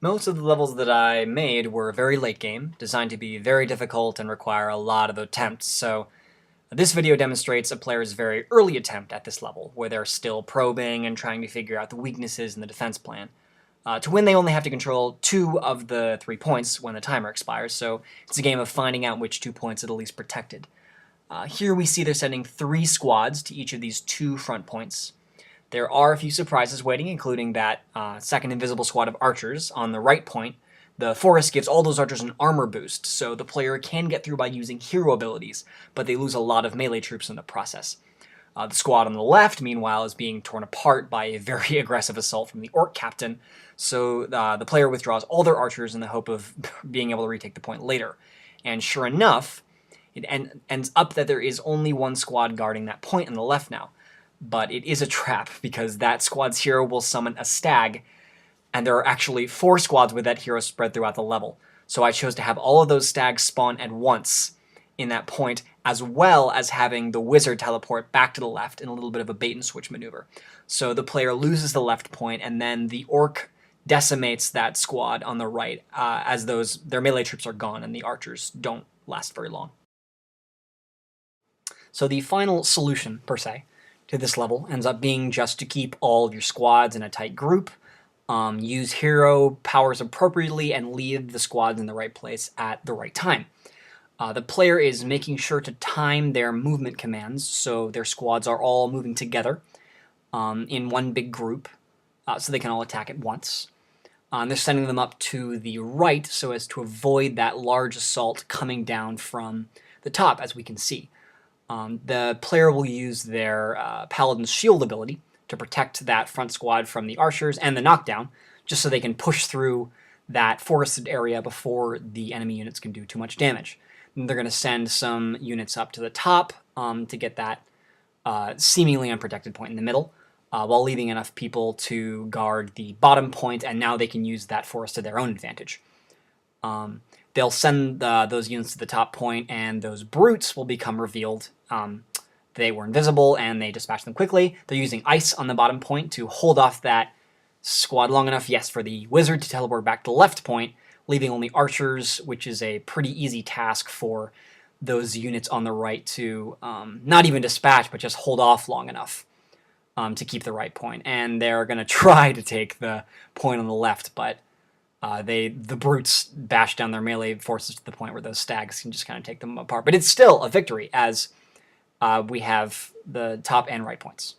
Most of the levels that I made were very late game, designed to be very difficult and require a lot of attempts, so this video demonstrates a player's very early attempt at this level, where they're still probing and trying to figure out the weaknesses in the defense plan. To win, they only have to control 2 of the 3 points when the timer expires, so it's a game of finding out which 2 points are the least protected. Here we see they're sending 3 squads to each of these 2 front points. There are a few surprises waiting, including that second invisible squad of archers on the right point. The forest gives all those archers an armor boost, so the player can get through by using hero abilities, but they lose a lot of melee troops in the process. The squad on the left, meanwhile, is being torn apart by a very aggressive assault from the orc captain, so the player withdraws all their archers in the hope of being able to retake the point later. And sure enough, it ends up that there is only one squad guarding that point on the left now. But it is a trap, because that squad's hero will summon a stag, and there are actually 4 squads with that hero spread throughout the level. So I chose to have all of those stags spawn at once in that point, as well as having the wizard teleport back to the left in a little bit of a bait-and-switch maneuver. So the player loses the left point, and then the orc decimates that squad on the right, as their melee troops are gone and the archers don't last very long. So the final solution, per se, to this level ends up being just to keep all of your squads in a tight group, use hero powers appropriately, and leave the squads in the right place at the right time. The player is making sure to time their movement commands so their squads are all moving together in one big group so they can all attack at once. They're sending them up to the right so as to avoid that large assault coming down from the top, as we can see. The player will use their Paladin's Shield ability to protect that front squad from the archers and the knockdown, just so they can push through that forested area before the enemy units can do too much damage. And they're going to send some units up to the top to get that seemingly unprotected point in the middle, while leaving enough people to guard the bottom point, and now they can use that forest to their own advantage. They'll send those units to the top point, and those brutes will become revealed. They were invisible, and they dispatch them quickly. They're using ice on the bottom point to hold off that squad long enough, yes, for the wizard to teleport back to the left point, leaving only archers, which is a pretty easy task for those units on the right to not even dispatch, but just hold off long enough to keep the right point. And they're going to try to take the point on the left, but the brutes bash down their melee forces to the point where those stags can just kind of take them apart. But it's still a victory, as we have the top and right points.